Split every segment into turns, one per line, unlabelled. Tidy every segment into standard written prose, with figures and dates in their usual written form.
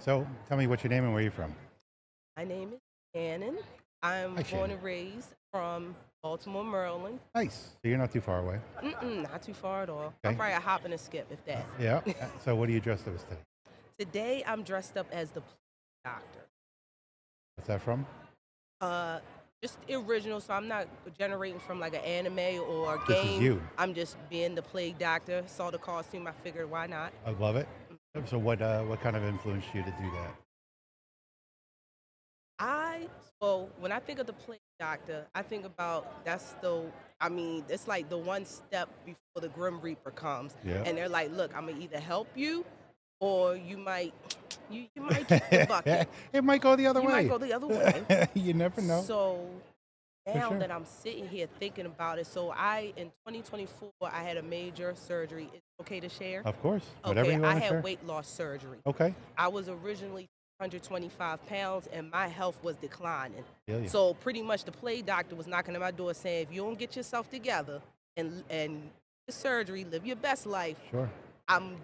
So tell me what's your name and where you're from.
My name is Shannon. I'm
Hi,
born
Shannon.
and raised from Baltimore, Maryland.
Nice. So you're not too far away.
Not too far at all. I'm
Okay.
probably a hop and a skip, if that.
Yeah. So what are you dressed up as today?
Today, I'm dressed up as the doctor.
What's that from?
Uh, just original, so I'm not generating from like an anime or a
This is
game.
you.
I'm just being the plague doctor. Saw the costume, I figured why not.
I love it. So what kind of influenced you to do that?
I when I think of the plague doctor, I think about it's like the one step before the Grim Reaper comes.
Yeah.
And they're like, look, I'm gonna either help you or you might kick the bucket.
It might go the other
You might
way.
go the other way.
You never know.
So
For
now
sure.
that I'm sitting here thinking about it, so I in 2024 I had a major surgery. Is it okay to share?
Of course. Whatever
Okay,
you
I
want to
had
share.
weight loss surgery.
Okay.
I was originally 125 pounds and my health was declining.
Yeah. Yeah.
So pretty much the play doctor was knocking at my door saying, if you don't get yourself together and the surgery, live your best life,
Sure.
I'm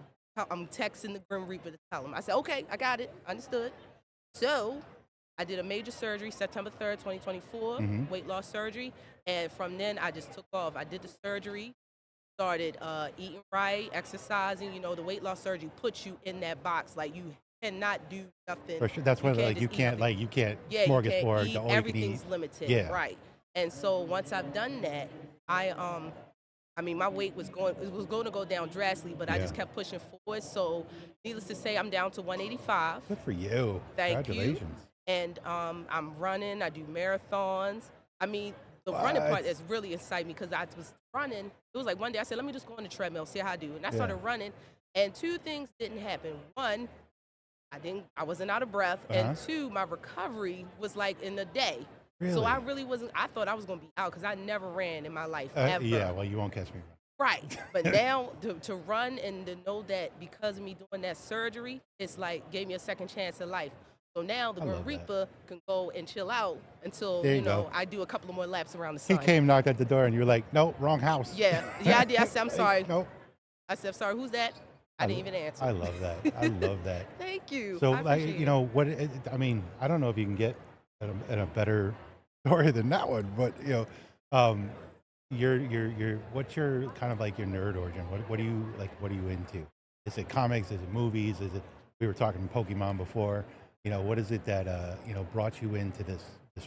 I'm texting the Grim Reaper to tell him. I said, okay, I got it, understood. So I did a major surgery September 3rd, 2024,
Hmm.
weight loss surgery. And from then I just took off. I did the surgery, started eating right, exercising. You know, the weight loss surgery puts you in that box. Like you cannot do nothing.
For sure. That's
You
why
can't
like
just
you
eat.
can't like you can't
Yeah, you can't
smorgasbord the
eat.
all you can eat.
Everything's limited,
Yeah.
right? And so once I've done that, I I mean my weight was going to go down drastically, but I
Yeah.
just kept pushing forward. So needless to say, I'm down to 185.
Good for you.
Thank you.
Congratulations.
And I'm running. I do marathons. I mean, the running
What?
part is really exciting me because I was running. It was like one day I said, let me just go on the treadmill, see how I do. And I
Yeah.
started running, and two things didn't happen. One, I wasn't out of breath,
Uh
and
huh.
two, my recovery was like in a day. So I
Really?
really wasn't. I thought I was gonna be out because I never ran in my life
Yeah.
ever.
Well, you won't catch me.
Right. But now to run and to know that because of me doing that surgery, it's like gave me a second chance at life. So now the
I
Grim
love that.
Reaper can go and chill out until,
There you go.
I do a couple of more laps around the
He
sun.
came, knocked at the door, and you were like, "Nope, wrong house."
Yeah. Yeah, I did. I said, I'm
Hey,
sorry.
nope.
I said, I'm sorry, who's that? I didn't even answer.
I love that. I love that.
Thank you.
So,
I appreciate it.
I mean, I don't know if you can get at a better story than that one, but um, what's your kind of like your nerd origin? What do you like? What are you into? Is it comics? Is it movies? Is it? We were talking Pokemon before. What is it that brought you into this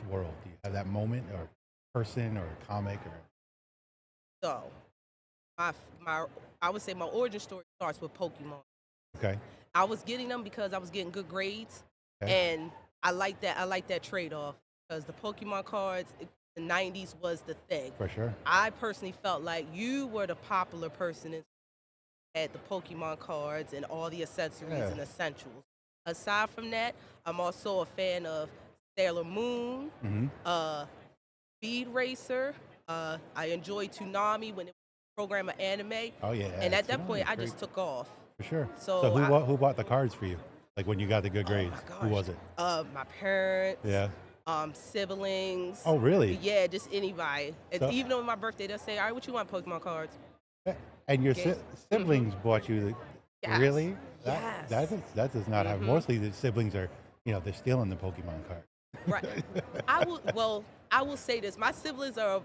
world? Do you have that moment or person or comic or?
So my my I would say my origin story starts with Pokemon.
Okay.
I was getting them because I was getting good grades,
Okay.
and I like that. I like that trade off because the Pokemon cards, the '90s was the thing.
For sure.
I personally felt like you were the popular person and had the Pokemon cards and all the accessories
Yeah.
and essentials. Aside from that, I'm also a fan of Sailor Moon,
Hmm.
uh, Speed Racer. I enjoyed Toonami when it was a program of anime,
Oh yeah.
and at that
Tsunomi's
point, I
great.
just took off.
For sure. So
So I,
who bought the cards for you? Like when you got the good
oh
grades?
my
Who
gosh,
was it?
my parents,
Yeah.
siblings,
Oh really?
yeah, just anybody. And
So
even on my birthday, they'll say, "All right, what you want, Pokemon cards?"
a- and your
Games. Hmm.
siblings bought you
Yes,
really?
yes.
That does not happen.
Hmm.
Mostly the siblings are they're stealing the Pokemon card.
Right. I will say this. My siblings are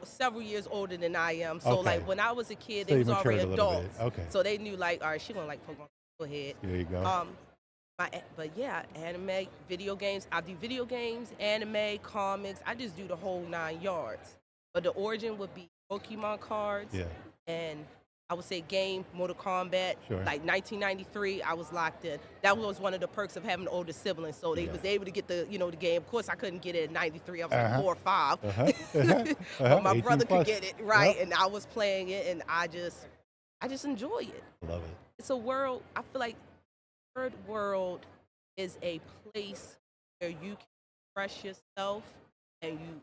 several years older than I am. So
Okay.
like when I was a kid,
So
they
you
was already
matured a little bit.
adults.
Okay.
So they knew like, all right, she gonna like Pokemon. Go ahead.
There you go.
Um, but yeah, anime, video games. I do video games, anime, comics. I just do the whole 9 yards. But the origin would be Pokemon cards,
Yeah.
and I would say game, Mortal Kombat.
Sure.
Like 1993, I was locked in. That was one of the perks of having an older sibling, so they
Yeah.
was able to get the game. Of course, I couldn't get it at 93. I was like
Uh-huh.
4 or 5,
Uh-huh. Uh-huh.
but my
18
brother could
plus.
get it right,
Yep.
and I was playing it, and I just enjoy it.
Love it.
It's a world. I feel like third world is a place where you can express yourself and you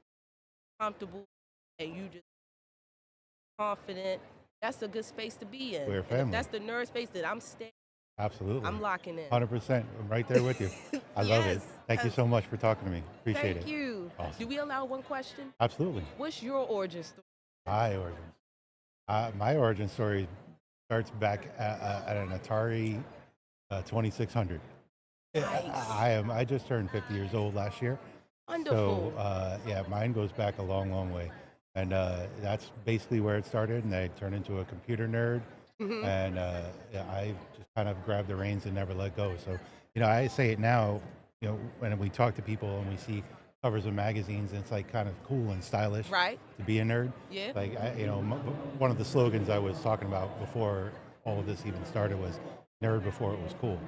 comfortable and you just confident. That's a good space to be in.
We're a
And if
family.
that's the nerd space that I'm staying,
Absolutely.
I'm locking in.
100%. I'm right there with you. I love it.
Yes.
Thank you
Yes.
so much for talking to me. Appreciate
Thank
it.
you.
Awesome.
Do we allow one question?
Absolutely.
What's your origin story?
My origin. My origin story starts back at an Atari 2600.
Nice.
I just turned 50 years old last year. So
Wonderful.
yeah, mine goes back a long, long way, and that's basically where it started. And I turned into a computer nerd,
Hmm.
and yeah, I just kind of grabbed the reins and never let go. So I say it now. When we talk to people and we see covers of magazines, and it's like kind of cool and stylish
Right.
to be a nerd.
Yeah.
Like one of the slogans I was talking about before all of this even started was "Nerd before it was cool."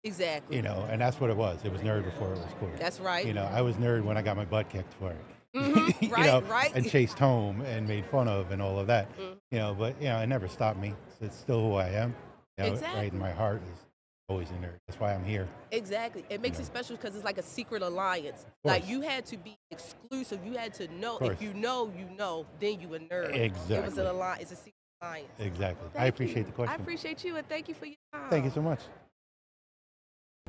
Exactly.
And that's what it was. It was nerd before it was cool.
That's right.
I was nerd when I got my butt kicked for
Hmm.
it,
Right. Right.
and chased home and made fun of and all of that.
Mm.
But it never stopped me. It's still who I am. Right in
Exactly.
my heart is always a nerd. That's why I'm here.
Exactly. It
You
makes
know,
it special because it's like a secret alliance.
of
Like
course,
you had to be exclusive. You had to know.
of
If
course,
you know, then you a nerd. It was an
exactly,
alliance. It's a secret alliance.
exactly. I
Thank you.
appreciate the
I
question.
appreciate you and thank you for your
Thank you
time.
so much.